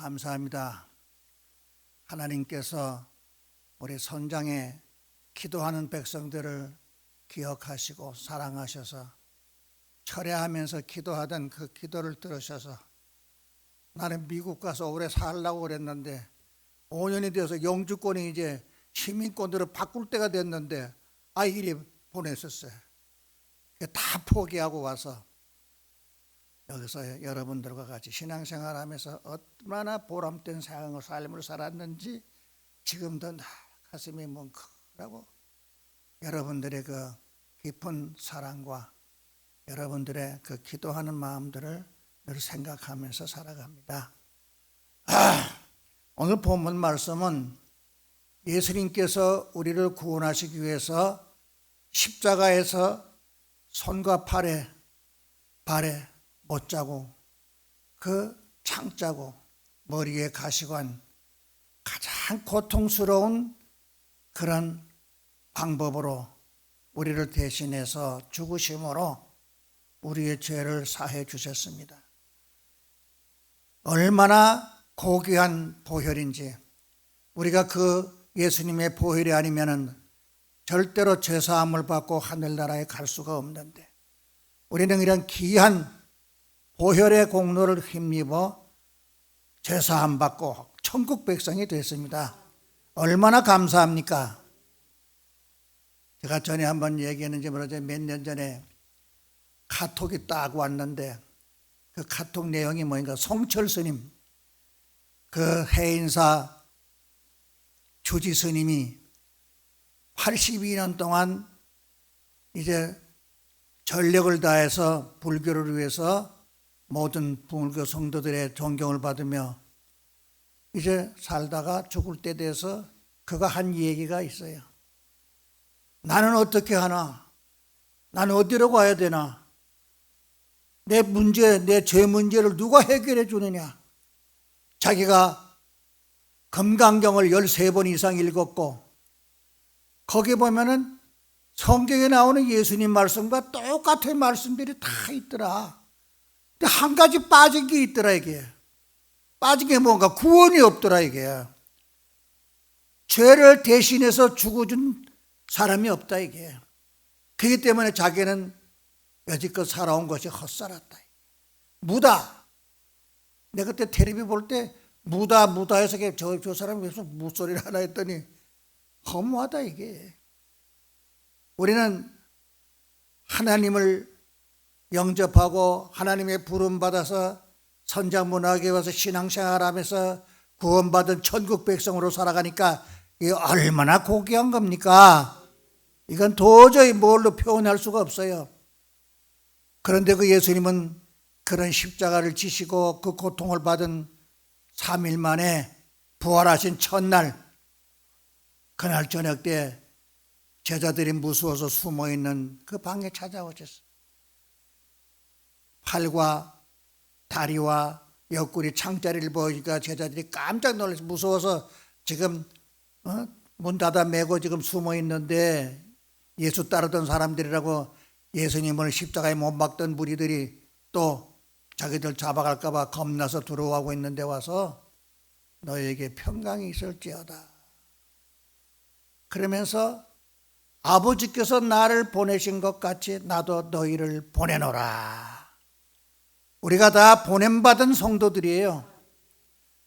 감사합니다. 하나님께서 우리 선장에 기도하는 백성들을 기억하시고 사랑하셔서 철회하면서 기도하던 그 기도를 들으셔서 나는 미국 가서 오래 살려고 그랬는데 5년이 되어서 영주권이 이제 시민권으로 바꿀 때가 됐는데 이리 보냈었어요. 다 포기하고 와서 여기서 여러분들과 같이 신앙생활하면서 얼마나 보람된 삶을 살았는지 지금도 가슴이 뭉클하고 여러분들의 그 깊은 사랑과 여러분들의 그 기도하는 마음들을 늘 생각하면서 살아갑니다. 오늘 본문 말씀은 예수님께서 우리를 구원하시기 위해서 십자가에서 손과 발에 못자국, 그 창자국, 머리에 가시관, 가장 고통스러운 그런 방법으로 우리를 대신해서 죽으심으로 우리의 죄를 사해 주셨습니다. 얼마나 고귀한 보혈인지, 우리가 그 예수님의 보혈이 아니면은 절대로 죄사함을 받고 하늘나라에 갈 수가 없는데, 우리는 이런 귀한 보혈의 공로를 힘입어 죄사함 받고 천국 백성이 됐습니다. 얼마나 감사합니까? 제가 전에 한번 얘기했는지 모르죠. 몇 년 전에 카톡이 딱 왔는데 그 카톡 내용이 뭐인가, 성철 스님, 그 해인사 주지 스님이 82년 동안 이제 전력을 다해서 불교를 위해서 모든 불교 성도들의 존경을 받으며 이제 살다가 죽을 때 돼서 그가 한 얘기가 있어요. 나는 어떻게 하나? 나는 어디로 가야 되나? 내 문제, 내 죄 문제를 누가 해결해 주느냐? 자기가 금강경을 13번 이상 읽었고 거기 보면은 성경에 나오는 예수님 말씀과 똑같은 말씀들이 다 있더라. 근데 한 가지 빠진 게 있더라. 이게 빠진 게 뭔가, 구원이 없더라. 이게 죄를 대신해서 죽어준 사람이 없다. 이게 그렇기 때문에 자기는 여지껏 살아온 것이 헛살았다. 무다. 내가 그때 텔레비 볼 때 무다 해서 저 사람이 무슨 무소리를 하나 했더니 허무하다. 이게 우리는 하나님을 영접하고 하나님의 부름받아서 선장문학에 와서 신앙생활하면서 구원받은 천국 백성으로 살아가니까 이게 얼마나 고귀한 겁니까? 이건 도저히 뭘로 표현할 수가 없어요. 그런데 그 예수님은 그런 십자가를 지시고 그 고통을 받은 3일 만에 부활하신 첫날, 그날 저녁 때 제자들이 무서워서 숨어있는 그 방에 찾아오셨어요. 팔과 다리와 옆구리 창자리를 보니까 제자들이 깜짝 놀라서 무서워서 지금 문 닫아 매고 지금 숨어있는데, 예수 따르던 사람들이라고 예수님을 십자가에 못 박던 무리들이 또 자기들 잡아갈까 봐 겁나서 두려워하고 있는데 와서 너에게 평강이 있을지어다. 그러면서 아버지께서 나를 보내신 것 같이 나도 너희를 보내노라. 우리가 다 보냄받은 성도들이에요.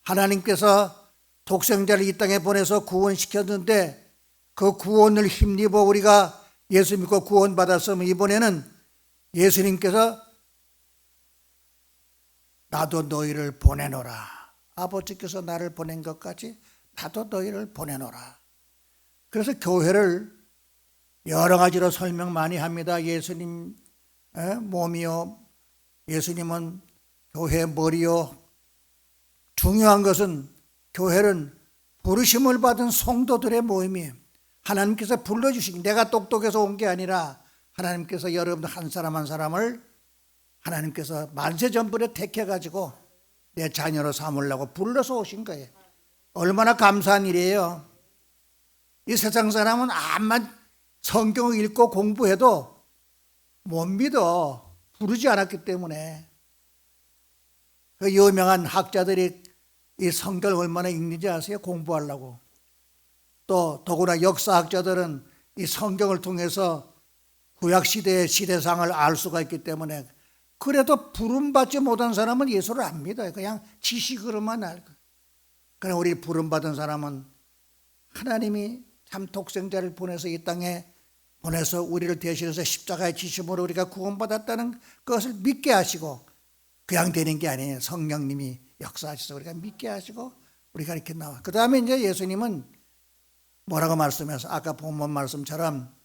하나님께서 독생자를 이 땅에 보내서 구원시켰는데 그 구원을 힘입어 우리가 예수 믿고 구원받았으면 이번에는 예수님께서 나도 너희를 보내노라. 아버지께서 나를 보낸 것 같이 나도 너희를 보내노라. 그래서 교회를 여러 가지로 설명 많이 합니다. 예수님 몸이요, 예수님은 교회 머리요. 중요한 것은 교회는 부르심을 받은 성도들의 모임이에요. 하나님께서 불러주신, 내가 똑똑해서 온 게 아니라 하나님께서 여러분들 한 사람 한 사람을 하나님께서 만세전부에 택해가지고 내 자녀로 삼으려고 불러서 오신 거예요. 얼마나 감사한 일이에요. 이 세상 사람은 암만 성경을 읽고 공부해도 못 믿어. 부르지 않았기 때문에. 그 유명한 학자들이 이 성경을 얼마나 읽는지 아세요? 공부하려고. 또 더구나 역사학자들은 이 성경을 통해서 구약시대의 시대상을 알 수가 있기 때문에, 그래도 부름받지 못한 사람은 예수를 안 믿어요. 그냥 지식으로만 알고. 그러나 우리 부름받은 사람은 하나님이 참 독생자를 보내서 이 땅에 보내서 우리를 대신해서 십자가의 지심으로 우리가 구원받았다는 것을 믿게 하시고, 그냥 되는 게 아니에요. 성령님이 역사하셔서 우리가 믿게 하시고 우리가 이렇게 나와. 그 다음에 이제 예수님은 뭐라고 말씀해서, 아까 본문 말씀처럼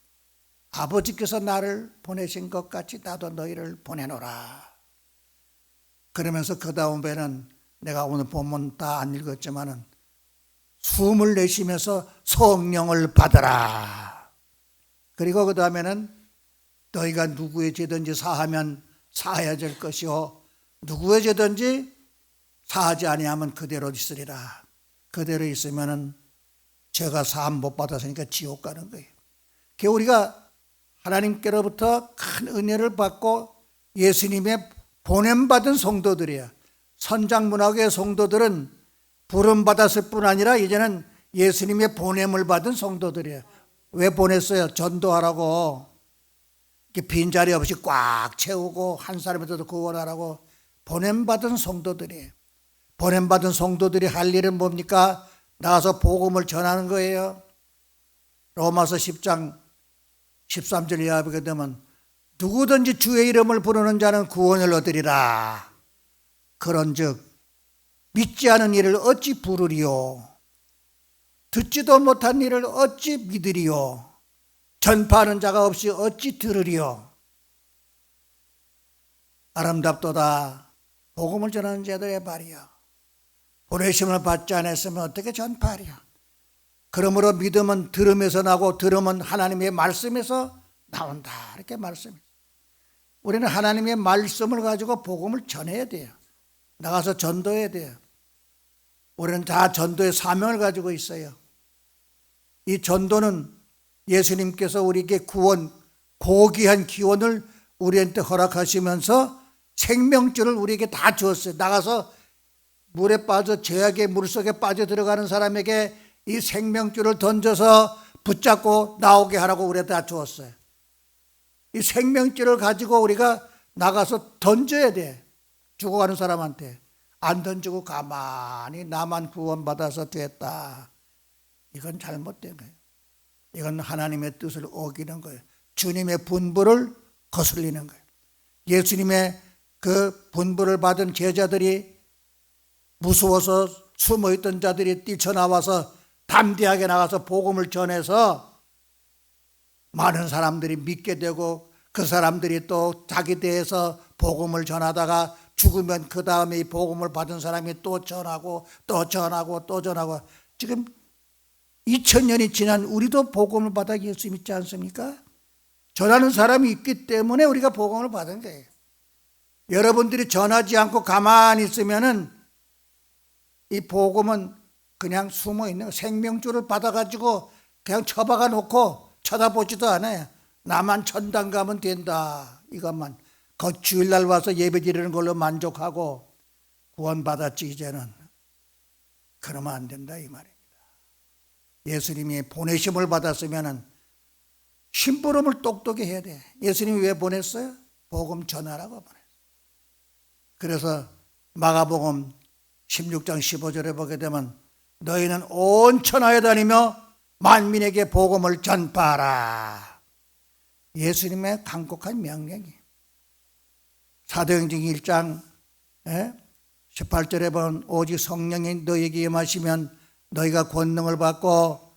아버지께서 나를 보내신 것 같이 나도 너희를 보내노라. 그러면서 그 다음에는 내가 오늘 본문 다 안 읽었지만은 숨을 내쉬면서 성령을 받으라. 그리고 그 다음에는 너희가 누구의 죄든지 사하면 사해야 될 것이요 누구의 죄든지 사하지 아니하면 그대로 있으리라. 그대로 있으면은 죄가 사함 못 받았으니까 지옥 가는 거예요. 우리가 하나님께로부터 큰 은혜를 받고 예수님의 보냄받은 성도들이야. 선장문화교의 성도들은 부름받았을 뿐 아니라 이제는 예수님의 보냄을 받은 성도들이야. 왜 보냈어요? 전도하라고. 빈자리 없이 꽉 채우고 한 사람이라도 구원하라고 보냄받은 성도들이에요. 보냄받은 성도들이 할 일은 뭡니까? 나가서 복음을 전하는 거예요. 로마서 10장 13절 이하 보게 되면 누구든지 주의 이름을 부르는 자는 구원을 얻으리라. 그런즉 믿지 않은 이를 어찌 부르리요? 듣지도 못한 이를 어찌 믿으리요? 전파하는 자가 없이 어찌 들으리요? 아름답도다 복음을 전하는 자들의 발이야. 보내심을 받지 않았으면 어떻게 전파하랴? 그러므로 믿음은 들음에서 나고 들음은 하나님의 말씀에서 나온다. 이렇게 말씀해요. 우리는 하나님의 말씀을 가지고 복음을 전해야 돼요. 나가서 전도해야 돼요. 우리는 다 전도의 사명을 가지고 있어요. 이 전도는 예수님께서 우리에게 고귀한 기원을 우리한테 허락하시면서 생명줄을 우리에게 다 주었어요. 나가서 물에 빠져 죄악의 물속에 빠져 들어가는 사람에게 이 생명줄을 던져서 붙잡고 나오게 하라고 우리한테 다 주었어요. 이 생명줄을 가지고 우리가 나가서 던져야 돼. 죽어가는 사람한테. 안 던지고 가만히 나만 구원받아서 됐다. 이건 잘못된 거예요. 이건 하나님의 뜻을 어기는 거예요. 주님의 분부를 거슬리는 거예요. 예수님의 그 분부를 받은 제자들이 무서워서 숨어있던 자들이 뛰쳐나와서 담대하게 나가서 복음을 전해서 많은 사람들이 믿게 되고 그 사람들이 또 자기 대해서 복음을 전하다가 죽으면 그 다음에 이 복음을 받은 사람이 또 전하고 또 전하고 또 전하고 지금 2000년이 지난 우리도 복음을 받아 예수 믿지 않습니까? 전하는 사람이 있기 때문에 우리가 복음을 받은 거예요. 여러분들이 전하지 않고 가만히 있으면은 이 복음은 그냥 숨어 있는 생명줄을 받아가지고 그냥 처박아 놓고 쳐다보지도 않아요. 나만 천당 가면 된다. 이것만. 그 주일날 와서 예배 드리는 걸로 만족하고 구원받았지 이제는. 그러면 안 된다 이 말입니다. 예수님이 보내심을 받았으면 심부름을 똑똑히 해야 돼. 예수님이 왜 보냈어요? 복음 전하라고 보냈어요. 그래서 마가복음 16장 15절에 보게 되면 너희는 온 천하에 다니며 만민에게 복음을 전파하라. 예수님의 간곡한 명령이. 사도행전 1장 18절에 보면 오직 성령이 너희에게 임하시면 너희가 권능을 받고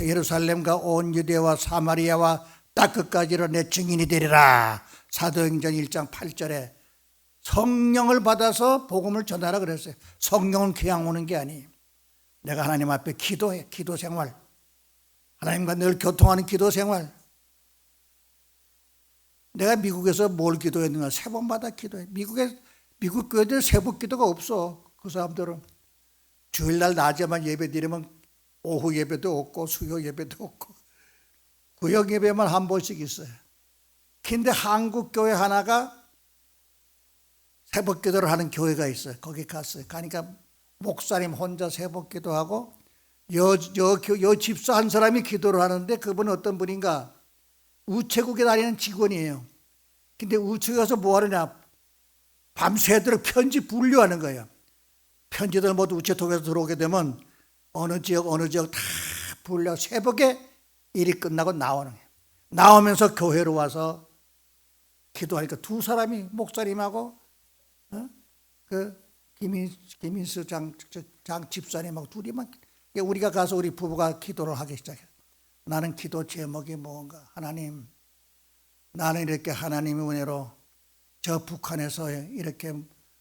예루살렘과 온 유대와 사마리아와 땅 끝까지로 내 증인이 되리라. 사도행전 1장 8절에 성령을 받아서 복음을 전하라 그랬어요. 성령은 그냥 오는 게 아니에요. 내가 하나님 앞에 기도해. 기도 생활. 하나님과 늘 교통하는 기도 생활. 내가 미국에서 뭘 기도했는가? 3번마다 기도해. 미국 교회들 새벽 기도가 없어. 그 사람들은 주일날 낮에만 예배 드리면 오후 예배도 없고 수요 예배도 없고 구역 예배만 한 번씩 있어요. 근데 한국 교회 하나가 새벽 기도를 하는 교회가 있어요. 거기 갔어요. 가니까 목사님 혼자 새벽 기도하고 여 집사 한 사람이 기도를 하는데 그분은 어떤 분인가? 우체국에 다니는 직원이에요. 근데 우체국에 가서 뭐 하느냐? 밤새도록 편지 분류하는 거예요. 편지들 모두 우체통에서 들어오게 되면 어느 지역 다 분류. 새벽에 일이 끝나고 나오는 거예요. 나오면서 교회로 와서 기도하니까 두 사람이 목사님하고 그 김인수 장 집사님하고 둘이만, 우리가 가서 우리 부부가 기도를 하기 시작해요. 나는 기도 제목이 뭔가, 하나님, 나는 이렇게 하나님의 은혜로 저 북한에서 이렇게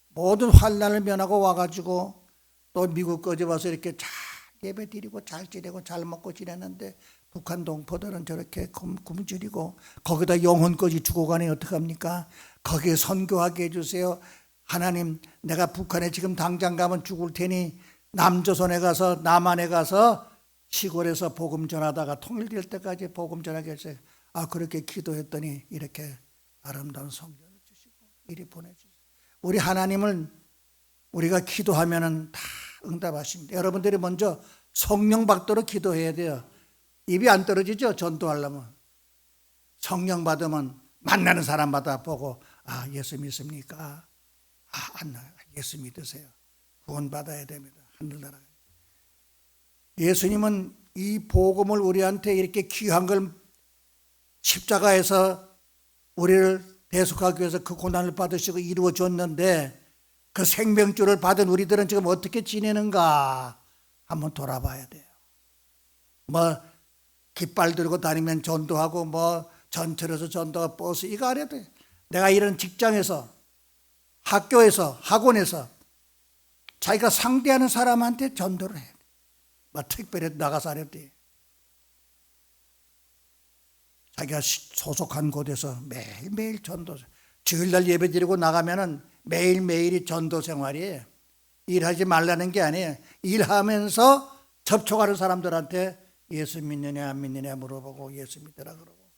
모든 환난을 면하고 와가지고 또 미국까지 와서 이렇게 잘 예배 드리고 잘 지내고 잘 먹고 지냈는데 북한 동포들은 저렇게 굶주리고 거기다 영혼까지 주고 가니 어떡합니까? 거기에 선교하게 해주세요. 하나님, 내가 북한에 지금 당장 가면 죽을 테니 남조선에 가서, 남한에 가서 시골에서 복음 전하다가 통일될 때까지 복음 전하게 해주세요. 그렇게 기도했더니 이렇게 아름다운 성전을 주시고 이리 보내주세요. 우리 하나님을 우리가 기도하면은 다 응답하십니다. 여러분들이 먼저 성령 받도록 기도해야 돼요. 입이 안 떨어지죠? 전도하려면. 성령 받으면 만나는 사람마다 보고, 예수 믿습니까? 예수 믿으세요. 구원 받아야 됩니다. 하늘나라. 예수님은 이 복음을 우리한테 이렇게 귀한 걸 십자가에서 우리를 대속하기 위해서 그 고난을 받으시고 이루어 줬는데 그 생명줄을 받은 우리들은 지금 어떻게 지내는가 한번 돌아봐야 돼요. 뭐 깃발 들고 다니면 전도하고 뭐 전철에서 전도하고 버스 이거 안 해도 돼. 내가 이런 직장에서, 학교에서, 학원에서 자기가 상대하는 사람한테 전도를 해야 돼. 뭐 특별히 나가서 안 해도 돼. 자기가 소속한 곳에서 매일매일 전도, 주일날 예배 드리고 나가면은 매일매일이 전도 생활이에요. 일하지 말라는 게 아니에요. 일하면서 접촉하는 사람들한테 예수 믿느냐 안 믿느냐 물어보고 예수 믿으라 그러고,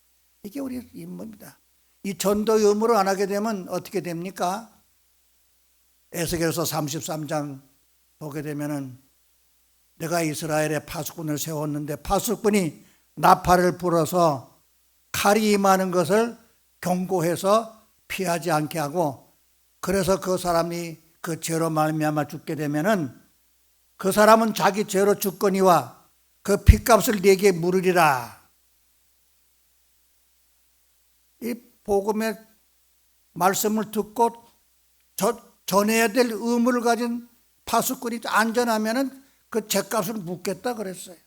이게 우리 임무입니다. 이 전도 의무를 안 하게 되면 어떻게 됩니까? 에스겔서 33장 보게 되면은 내가 이스라엘에 파수꾼을 세웠는데 파수꾼이 나팔을 불어서 칼이 임하는 것을 경고해서 피하지 않게 하고, 그래서 그 사람이 그 죄로 말미암아 죽게 되면은 그 사람은 자기 죄로 죽거니와 그 핏값을 내게 물으리라. 이 복음의 말씀을 듣고 전해야 될 의무를 가진 파수꾼이 안전하면은 그 죄값을 묻겠다 그랬어요.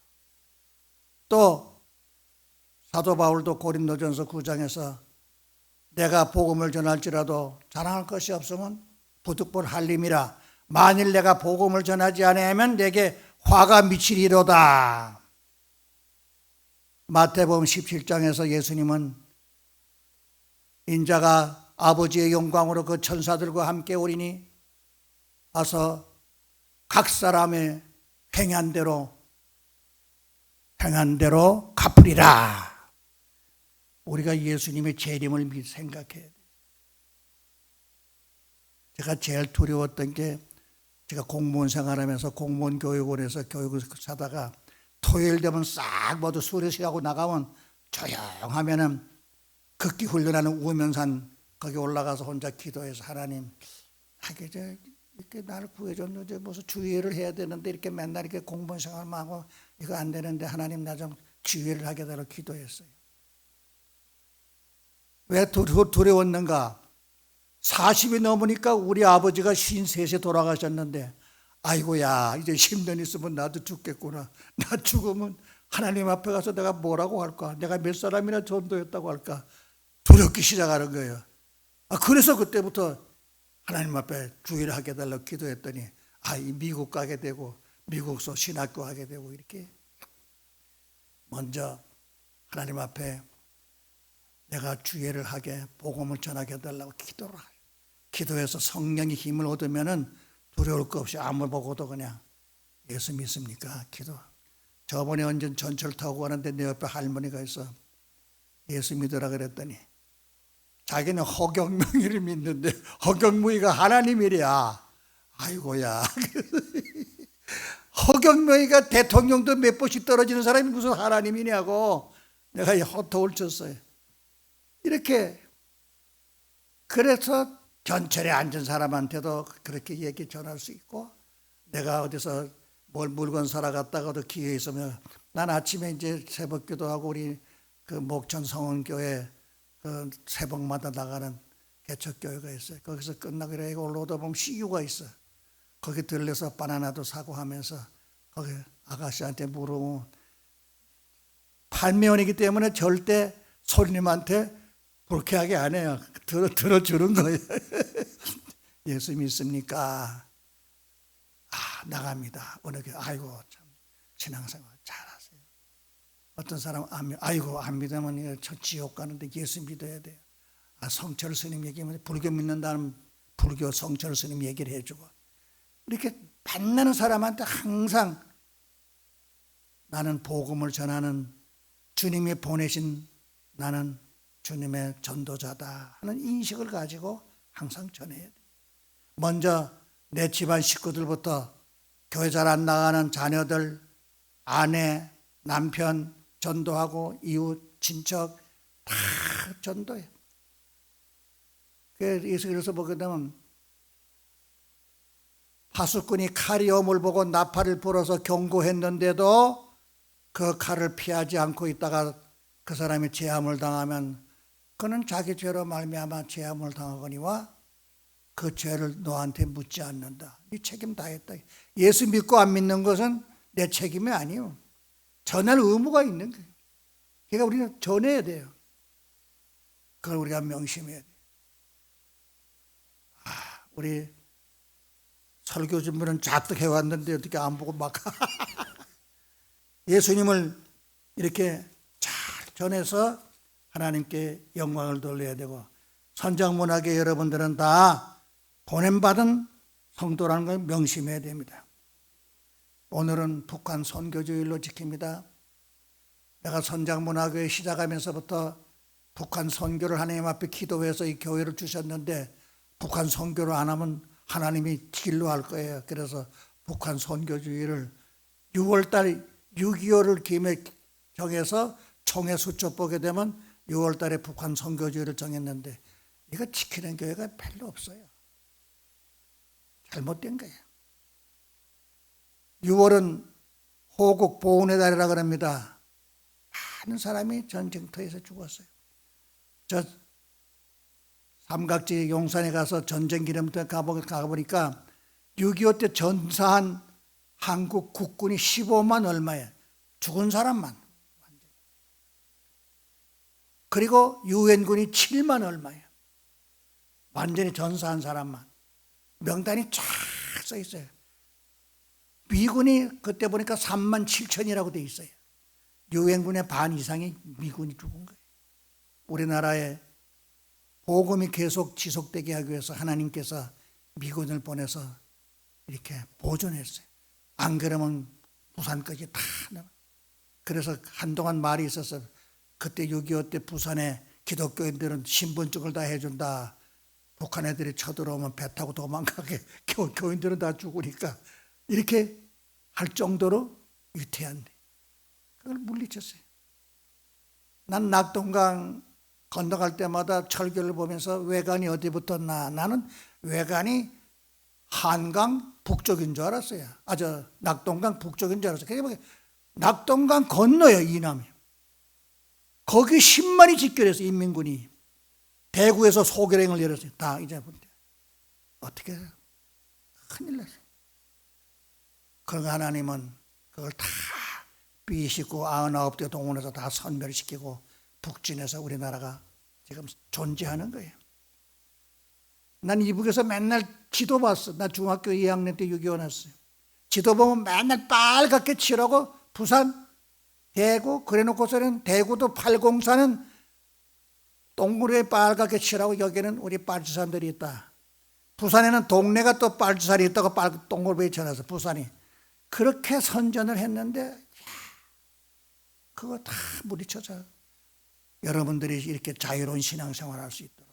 또 사도 바울도 고린도전서 9장에서 내가 복음을 전할지라도 자랑할 것이 없으면 부득불 할림이라. 만일 내가 복음을 전하지 아니하면 내게 화가 미치리로다. 마태복음 17장에서 예수님은 인자가 아버지의 영광으로 그 천사들과 함께 오리니 와서 각 사람의 행한 대로 갚으리라. 우리가 예수님의 재림을 생각해야 돼요. 제가 제일 두려웠던 게, 제가 공무원 생활하면서 공무원 교육원에서 교육을 사다가 토요일 되면 싹 모두 수료식하고 나가면 조용하면은 극기 훈련하는 우면산 거기 올라가서 혼자 기도해서 하나님, 이렇게 나를 구해줬는데 무슨 주의를 해야 되는데 이렇게 맨날 이렇게 공무원 생활만 하고 이거 안 되는데 하나님 나 좀 주의를 하게 달라고 기도했어요. 왜 두려웠는가? 40이 넘으니까 우리 아버지가 53세 돌아가셨는데, 아이고야 이제 10년 있으면 나도 죽겠구나. 나 죽으면 하나님 앞에 가서 내가 뭐라고 할까? 내가 몇 사람이나 전도했다고 할까? 두렵기 시작하는 거예요. 그래서 그때부터 하나님 앞에 주의를 하게 달라고 기도했더니 이 미국 가게 되고 미국서 신학교 하게 되고 이렇게 먼저 하나님 앞에 내가 주의를 하게 복음을 전하게 해달라고 기도를 해요. 기도해서 성령의 힘을 얻으면은 두려울 것 없이 아무 보고도 그냥 예수 믿습니까? 기도. 저번에 언제 전철 타고 가는데 내 옆에 할머니가 있어. 예수 믿으라 그랬더니 자기는 허경영이를 믿는데 허경무이가 하나님이랴. 아이고야. 허경영이가 대통령도 몇 번씩 떨어지는 사람이 무슨 하나님이냐고 내가 호통을 쳤어요. 이렇게 그래서 전철에 앉은 사람한테도 그렇게 얘기 전할 수 있고, 내가 어디서 물건 사러 갔다가도 기회 있으면, 난 아침에 이제 새벽 기도하고 우리 그 목천 성원교회 그 새벽마다 나가는 개척교회가 있어요. 거기서 끝나고 이렇게 올라오다 보면 CU가 있어. 거기 들려서 바나나도 사고 하면서 거기 아가씨한테 물으면, 팔매원이기 때문에 절대 소리님한테 불쾌하게 안 해요. 들어주는 거예요. 예수 믿습니까? 나갑니다. 어느 게 아이고 참 신앙생활 잘하세요. 어떤 사람은 아이고 안 믿으면 저 지옥 가는데 예수 믿어야 돼요. 성철 스님 얘기하면 불교 믿는다는 불교 성철 스님 얘기를 해주고, 이렇게 만나는 사람한테 항상 나는 복음을 전하는 주님이 보내신, 나는 주님의 전도자다 하는 인식을 가지고 항상 전해야 돼요. 먼저 내 집안 식구들부터 교회 잘 안 나가는 자녀들, 아내, 남편 전도하고 이웃, 친척 다 전도해. 그래서 보게 되면 파수꾼이 칼이 엄을 보고 나팔을 불어서 경고했는데도 그 칼을 피하지 않고 있다가 그 사람이 제함을 당하면 그는 자기 죄로 말미암아 제함을 당하거니와 그 죄를 너한테 묻지 않는다. 네 책임 다 했다. 예수 믿고 안 믿는 것은 내 책임이 아니요. 전할 의무가 있는 거예요. 그러니까 우리는 전해야 돼요. 그걸 우리가 명심해야 돼요. 우리 설교 준비는 잔뜩 해왔는데 어떻게 안 보고 막 예수님을 이렇게 잘 전해서 하나님께 영광을 돌려야 되고, 선장문학의 여러분들은 다 보냄받은 성도라는 걸 명심해야 됩니다. 오늘은 북한 선교주일로 지킵니다. 내가 선장문학회 시작하면서부터 북한 선교를 하나님 앞에 기도해서 이 교회를 주셨는데, 북한 선교를 안 하면 하나님이 길로 할 거예요. 그래서 북한 선교주의를 6월달 6.25를 김에 정해서 총회 수첩 보게 되면 6월달에 북한 선교주의를 정했는데, 이거 지키는 교회가 별로 없어요. 잘못된 거예요. 6월은 호국 보훈의 달이라 그럽니다. 많은 사람이 전쟁터에서 죽었어요. 저 삼각지 용산에 가서 전쟁 기념터에 가보니까 6.25 때 전사한 한국 국군이 15만 얼마예요. 죽은 사람만. 그리고 유엔군이 7만 얼마예요. 완전히 전사한 사람만. 명단이 쫙 써 있어요. 미군이 그때 보니까 3만 7천이라고 돼 있어요. 유엔군의 반 이상이 미군이 죽은 거예요. 우리나라에 복음이 계속 지속되게 하기 위해서 하나님께서 미군을 보내서 이렇게 보존했어요. 안 그러면 부산까지 다. 그래서 한동안 말이 있었어요. 그때 6.25 때 부산에 기독교인들은 신분증을 다 해준다. 북한 애들이 쳐들어오면 배 타고 도망가게 교인들은 다 죽으니까, 이렇게 할 정도로 위태한데 그걸 물리쳤어요. 난 낙동강 건너갈 때마다 철교를 보면서 외관이 어디 붙었나, 나는 외관이 한강 북쪽인 줄 알았어요. 낙동강 북쪽인 줄 알았어요. 그게 낙동강 건너요, 이남이. 거기 10만이 집결해서 인민군이 대구에서 소결행을 열었어요. 다 이제 어떻게 해요? 큰일 났어요. 그러나 하나님은 그걸 다 비시고 99대 동원해서 다 선멸시키고 북진해서 우리나라가 지금 존재하는 거예요. 난 이북에서 맨날 지도 봤어. 나 중학교 2학년 때 6.25 났어요. 지도 보면 맨날 빨갛게 칠하고 부산, 대구, 그래놓고서는 대구도 804는 동굴에 빨갛게 칠하고 여기는 우리 빨주산들이 있다. 부산에는 동네가 또 빨주산이 있다고 동굴에 쳐놔서 부산이. 그렇게 선전을 했는데 그거 다 물리쳐져. 여러분들이 이렇게 자유로운 신앙생활 할 수 있도록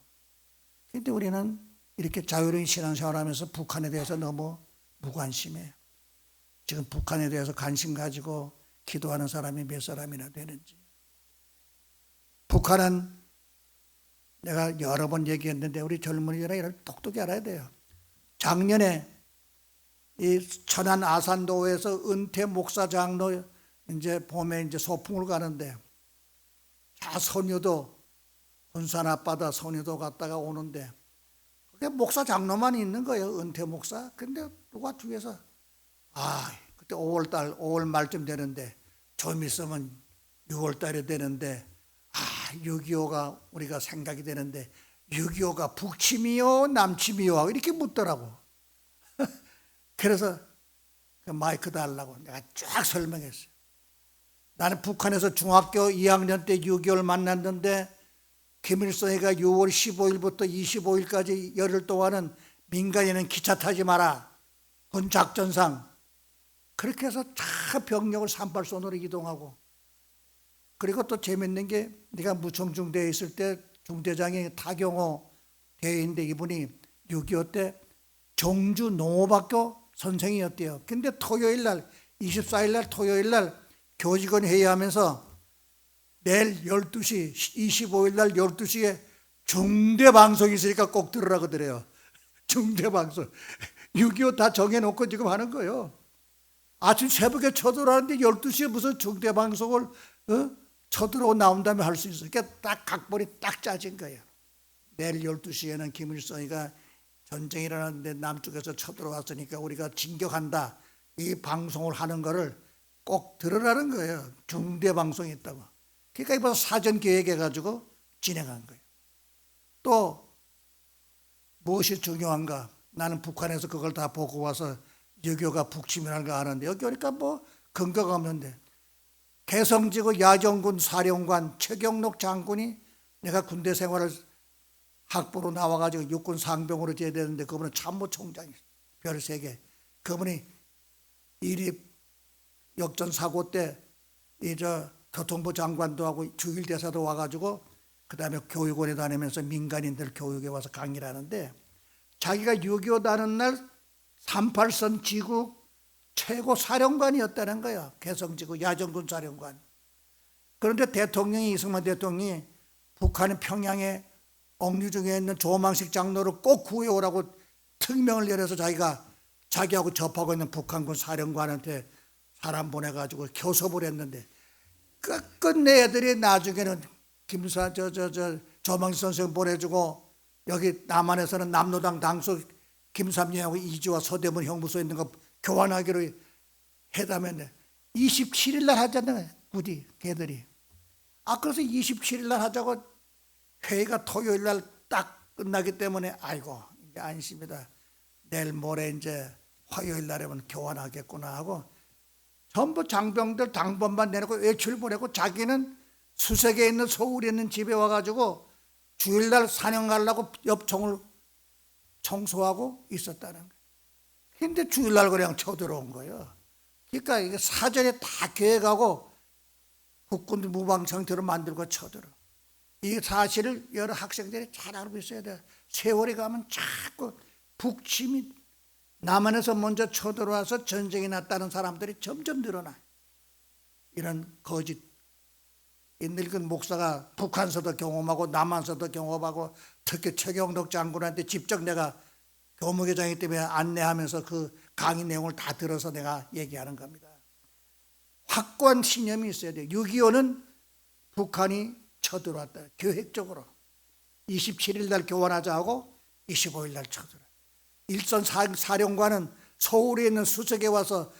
근데 우리는 이렇게 자유로운 신앙생활하면서 북한에 대해서 너무 무관심해요. 지금 북한에 대해서 관심 가지고 기도하는 사람이 몇 사람이나 되는지. 북한은 내가 여러 번 얘기했는데 우리 젊은이들은 똑똑히 알아야 돼요. 작년에 이 천안 아산도에서 은퇴 목사 장로 이제 봄에 이제 소풍을 가는데 선유도 군산 앞바다 선유도 갔다가 오는데 그게 목사 장로만 있는 거예요. 은퇴 목사. 근데 누가 뒤에서 그때 5월 말쯤 되는데 좀 있으면 6월 달이 되는데 6.25가 우리가 생각이 되는데 6.25가 북침이요 남침이요 이렇게 묻더라고. 그래서 그 마이크 달라고 내가 쫙 설명했어요. 나는 북한에서 중학교 2학년 때 6.25를 만났는데 김일성이가 6월 15일부터 25일까지 열흘 동안은 민간인은 기차 타지 마라. 군 작전상. 그렇게 해서 다 병력을 38선으로 이동하고 그리고 또 재밌는 게 네가 무청중대에 있을 때 중대장이 타경호 대위인데 이분이 6.25 때 정주 농업학교 선생이었대요. 근데 토요일 날 24일 날 토요일 날 교직원 회의하면서 내일 12시 25일 날 12시에 중대 방송이 있으니까 꼭 들으라 그러더래요. 중대 방송 6.25 다 정해놓고 지금 하는 거예요. 아침 새벽에 쳐들어왔는데 12시에 무슨 중대 방송을 쳐들어오고 나온 다음에 할 수 있어요. 그러니까 딱 각본이 딱 짜진 거예요. 내일 12시에는 김일성이가 전쟁이 일어났는데 남쪽에서 쳐들어왔으니까 우리가 진격한다. 이 방송을 하는 거를 꼭 들으라는 거예요. 중대 방송이 있다고. 그러니까 이번 사전 계획해가지고 진행한 거예요. 또 무엇이 중요한가? 나는 북한에서 그걸 다 보고 와서 6.25가 북침이라는 거 아는데 여기 오니까 뭐 근거가 없는데 개성지구 야전군 사령관 최경록 장군이 내가 군대 생활을 학부로 나와가지고 육군 상병으로 제대했는데 그분은 참모총장이었어요. 별 3개. 그분이 이리 역전 사고 때 교통부 장관도 하고 주일대사도 와가지고 그 다음에 교육원에 다니면서 민간인들 교육에 와서 강의를 하는데 자기가 6.25 다는 날 38선 지구 최고 사령관이었다는 거야. 개성지구 야전군 사령관. 그런데 대통령이 이승만 대통령이 북한의 평양에 억류 중에 있는 조망식 장로를 꼭 구해오라고 특명을 내려서 자기하고 접하고 있는 북한군 사령관한테 사람 보내가지고 교섭을 했는데 끝내 애들이 나중에는 조망식 선생 보내주고 여기 남한에서는 남로당 당수 김삼년하고 이주와 서대문 형무소에 있는 거 교환하기로 회담했는데 27일 날 하잖아요. 부디 걔들이. 그래서 27일 날 하자고 회의가 토요일 날 딱 끝나기 때문에 아이고 이제 안심이다. 내일 모레 이제 화요일 날에는 교환하겠구나 하고 전부 장병들 당번만 내놓고 외출 보내고 자기는 수색에 있는 서울에 있는 집에 와가지고 주일날 사냥 가려고 옆총을 청소하고 있었다는 거예요. 근데 주일날 그냥 쳐들어온 거예요. 그러니까 이게 사전에 다 계획하고 국군 무방 상태로 만들고 쳐들어. 이 사실을 여러 학생들이 잘 알고 있어야 돼. 세월이 가면 자꾸 북침이 남한에서 먼저 쳐들어와서 전쟁이 났다는 사람들이 점점 늘어나. 이런 거짓. 이 늙은 목사가 북한서도 경험하고 남한서도 경험하고 특히 최경록 장군한테 직접 내가 교무회장이기 때문에 안내하면서 그 강의 내용을 다 들어서 내가 얘기하는 겁니다. 확고한 신념이 있어야 돼요. 6.25는 북한이 쳐들어왔다. 계획적으로 27일 날 교환하자 하고 25일 날 쳐들어. 일선 사령관은 서울에 있는 수색에 와서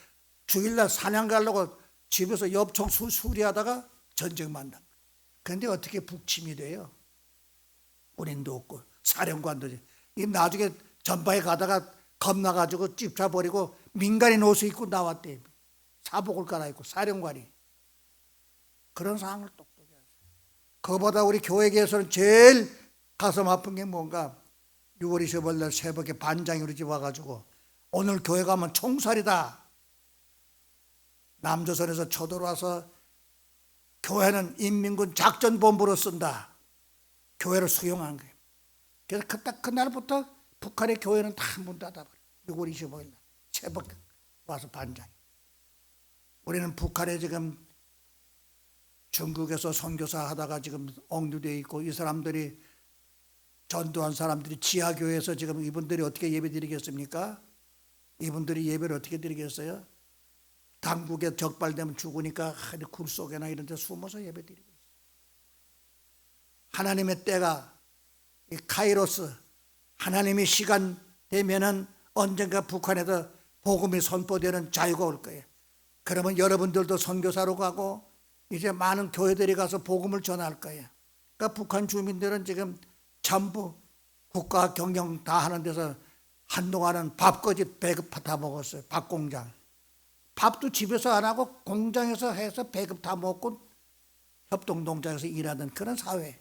주일날 사냥 가려고 집에서 엽총 수리하다가 전쟁 만난 거예요. 그런데 어떻게 북침이 돼요? 군인도 없고 사령관도. 이 나중에 전방에 가다가 겁나가지고 찝쳐버리고 민간인 옷을 입고 나왔대. 사복을 갈아입고 사령관이. 그런 상황을 똑똑히 하세요. 그보다 우리 교회계에서는 제일 가슴 아픈 게 뭔가 6월 25일 날 새벽에 반장이 우리 집 와가지고 오늘 교회 가면 총살이다. 남조선에서 쳐들어와서 교회는 인민군 작전본부로 쓴다. 교회를 수용한 거예요. 그래서 그날부터 북한의 교회는 다 문 닫아버려. 6월 25일 날 새벽 와서 반장. 우리는 북한에 지금 중국에서 선교사 하다가 지금 억류되어 있고, 이 사람들이 전도한 사람들이 지하교회에서 지금 이분들이 어떻게 예배 드리겠습니까? 이분들이 예배를 어떻게 드리겠어요? 당국에 적발되면 죽으니까 굴 속에나 이런 데 숨어서 예배 드리고 있어요. 하나님의 때가, 이 카이로스, 하나님의 시간 되면은 언젠가 북한에서 복음이 선포되는 자유가 올 거예요. 그러면 여러분들도 선교사로 가고 이제 많은 교회들이 가서 복음을 전할 거예요. 그러니까 북한 주민들은 지금 전부 국가 경영 다 하는 데서 한동안은 밥거지 배급 다 먹었어요. 밥 공장. 밥도 집에서 안 하고 공장에서 해서 배급 다 먹고 협동농장에서 일하는 그런 사회.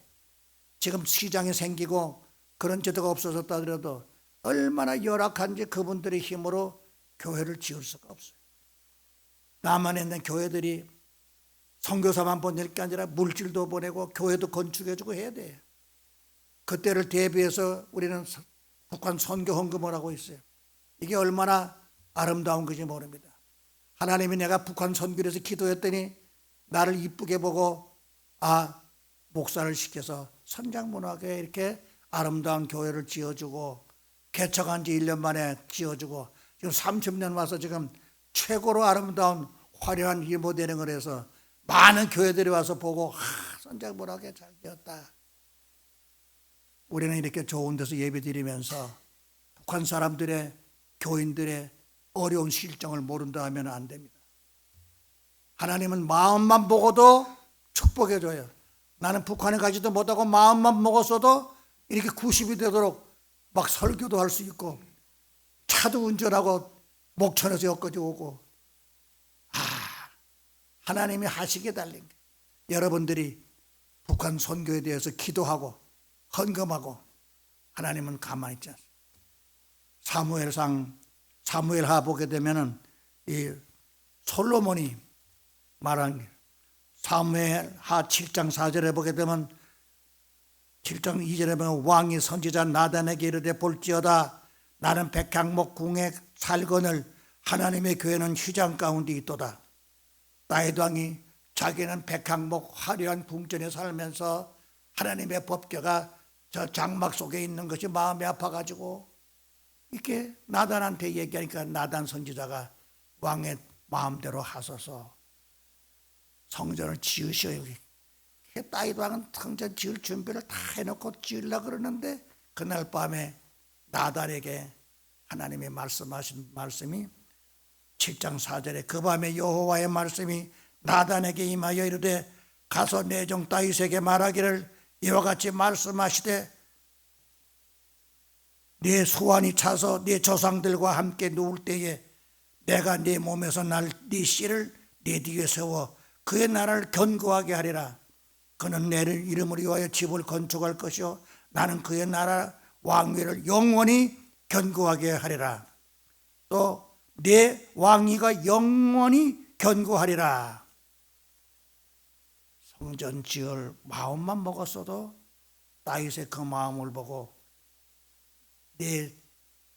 지금 시장이 생기고 그런 제도가 없어졌다 하더라도 얼마나 열악한지 그분들의 힘으로 교회를 지을 수가 없어요. 남한에 있는 교회들이 선교사만 보낼 게 아니라 물질도 보내고 교회도 건축해주고 해야 돼요. 그때를 대비해서 우리는 북한 선교 헌금을 하고 있어요. 이게 얼마나 아름다운 건지 모릅니다. 하나님이 내가 북한 선교를 해서 기도했더니 나를 이쁘게 보고 목사를 시켜서 선장문화교회 이렇게 아름다운 교회를 지어주고, 개척한 지 1년 만에 지어주고, 지금 30년 와서 지금 최고로 아름다운 화려한 이 모델링을 해서 많은 교회들이 와서 보고 선장문화교회 잘 지었다. 우리는 이렇게 좋은 데서 예배 드리면서 북한 사람들의, 교인들의 어려운 실정을 모른다 하면 안 됩니다. 하나님은 마음만 보고도 축복해 줘요. 나는 북한에 가지도 못하고 마음만 먹었어도 이렇게 90이 되도록 막 설교도 할 수 있고, 차도 운전하고 목천에서 여기까지 오고, 하나님이 하시기에 달린 게, 여러분들이 북한 선교에 대해서 기도하고 헌금하고 하나님은 가만히 있지 않습니다. 사무엘하 보게 되면은 이 솔로몬이 말한 게, 사무엘하 7장 4절에 보게 되면 7장 2절에 보면 왕이 선지자 나단에게 이르되 볼지어다 나는 백향목 궁에 살거늘 하나님의 교회는 휘장 가운데 있도다. 다윗 왕이 자기는 백향목 화려한 궁전에 살면서 하나님의 법궤가 저 장막 속에 있는 것이 마음이 아파가지고 이렇게 나단한테 얘기하니까 나단 선지자가 왕의 마음대로 하소서 성전을 지으셔요. 다윗 왕은 성전 지을 준비를 다 해놓고 지으려고 그러는데 그날 밤에 나단에게 하나님이 말씀하신 말씀이 7장 4절에 그 밤에 여호와의 말씀이 나단에게 임하여 이르되 가서 내 종 다윗에게 말하기를 이와 같이 말씀하시되 네 소환이 차서 네 조상들과 함께 누울 때에 내가 네 몸에서 날 네 씨를 네 뒤에 세워 그의 나라를 견고하게 하리라. 그는 내 이름을 위하여 집을 건축할 것이요 나는 그의 나라 왕위를 영원히 견고하게 하리라. 또 내 왕위가 영원히 견고하리라. 성전 지을 마음만 먹었어도 다윗의 그 마음을 보고 네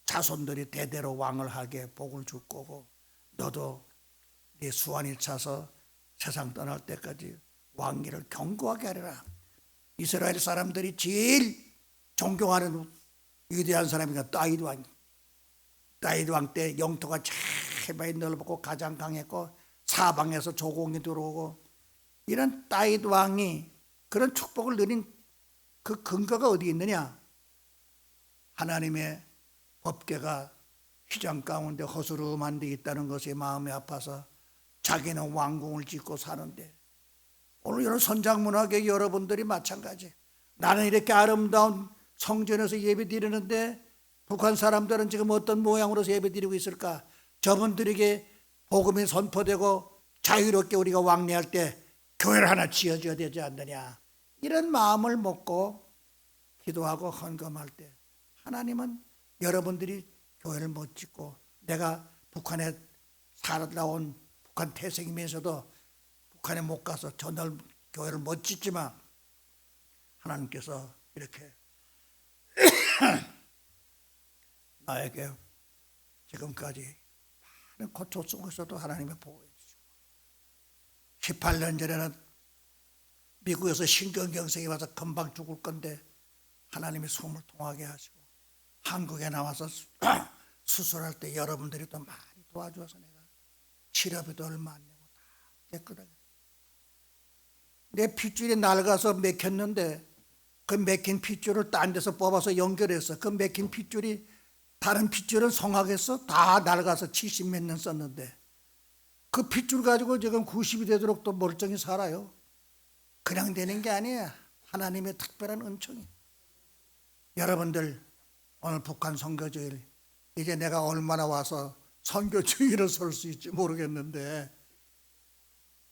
자손들이 대대로 왕을 하게 복을 줄 거고 너도 네 수완이 차서 세상 떠날 때까지 왕위를 견고하게 하리라. 이스라엘 사람들이 제일 존경하는 위대한 사람이가 다윗 왕. 다윗 왕 때 영토가 제일 많이 넓었고 가장 강했고 사방에서 조공이 들어오고, 이런 다윗 왕이 그런 축복을 누린 그 근거가 어디 있느냐? 하나님의 법궤가 휘장 가운데 허스름한 데 있다는 것에 마음이 아파서 자기는 왕궁을 짓고 사는데, 오늘 이런 선장문화계 여러분들이 마찬가지. 나는 이렇게 아름다운 성전에서 예배 드리는데 북한 사람들은 지금 어떤 모양으로 예배 드리고 있을까? 저분들에게 복음이 선포되고 자유롭게 우리가 왕래할 때 교회를 하나 지어줘야 되지 않느냐, 이런 마음을 먹고 기도하고 헌금할 때 하나님은 여러분들이 교회를 못 짓고, 내가 북한에 살아온 북한 태생이면서도 북한에 못 가서 저 넓은 교회를 못 짓지만 하나님께서 이렇게 나에게 지금까지 많은 고통 속에서도 하나님이 보호해 주시고 18년 전에는 미국에서 심근경색이 와서 금방 죽을 건데 하나님이 숨을 통하게 하시고 한국에 나와서 수술할 때 여러분들이 또 많이 도와줘서 내가 치료비도 얼마 안 내고 다 깨끗하게 내 핏줄이 낡아서 맥혔는데 그 맥힌 핏줄을 딴 데서 뽑아서 연결해서 그 맥힌 핏줄이 다른 핏줄은 성하겠어? 다 낡아서 70몇 년 썼는데 그 핏줄 가지고 지금 90이 되도록 또 멀쩡히 살아요. 그냥 되는 게 아니야. 하나님의 특별한 은총이. 여러분들 오늘 북한 선교주일 이제 내가 얼마나 와서 선교주의를 설 수 있지 모르겠는데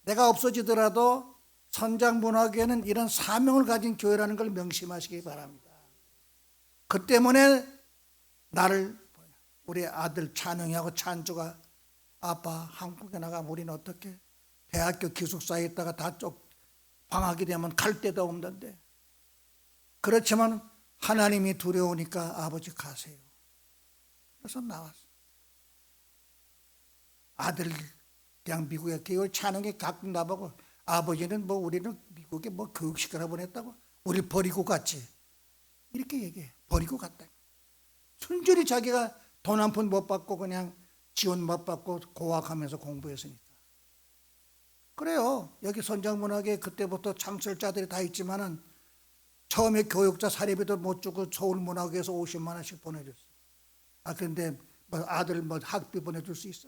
내가 없어지더라도 선장문화교회는 이런 사명을 가진 교회라는 걸 명심하시기 바랍니다. 그 때문에 나를 우리 아들 찬영이하고 찬주가 아빠 한국에 나가면 우리는 어떻게 대학교 기숙사에 있다가 다 방학이 되면 갈 데도 없는데 그렇지만 하나님이 두려우니까 아버지 가세요. 그래서 나왔어. 아들 그냥 미국에 교회 찬영이 가끔 나보고 아버지는 뭐 우리는 미국에 뭐 교육시키라 보냈다고 우리 버리고 갔지 이렇게 얘기해. 버리고 갔다. 순전히 자기가 돈 한 푼 못 받고 그냥 지원 못 받고 고학하면서 공부했으니까. 그래요. 여기 선장문학에 그때부터 참설자들이 다 있지만은 처음에 교육자 사립비도 못 주고 서울문학에서 50만 원씩 보내줬어. 아 그런데 뭐 아들 뭐 학비 보내줄 수 있어?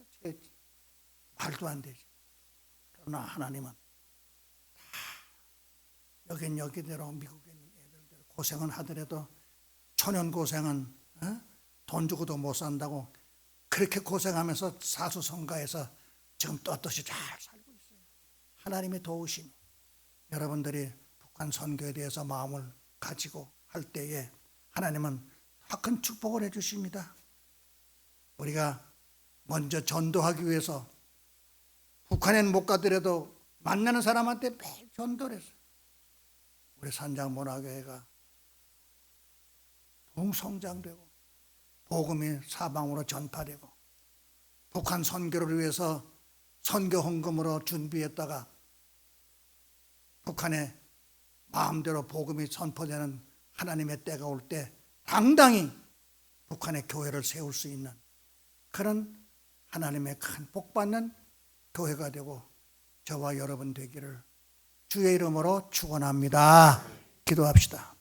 말도 안 되지. 그러나 하나님은 여긴 여기대로 미국에 있는 애들대로 고생은 하더라도 초년 고생은 돈 주고도 못 산다고 그렇게 고생하면서 사수성가해서 지금 떳떳이 잘 살고 있어요. 하나님의 도우심이. 여러분들이 북한 선교에 대해서 마음을 가지고 할 때에 하나님은 큰 축복을 해주십니다. 우리가 먼저 전도하기 위해서 북한엔 못 가더라도 만나는 사람한테 매일 전도를 했어요. 우리 산장문화교회가 성장되고 복음이 사방으로 전파되고 북한 선교를 위해서 선교 헌금으로 준비했다가 북한에 마음대로 복음이 선포되는 하나님의 때가 올 때 당당히 북한의 교회를 세울 수 있는 그런 하나님의 큰 복받는 교회가 되고 저와 여러분 되기를 주의 이름으로 축원합니다. 기도합시다.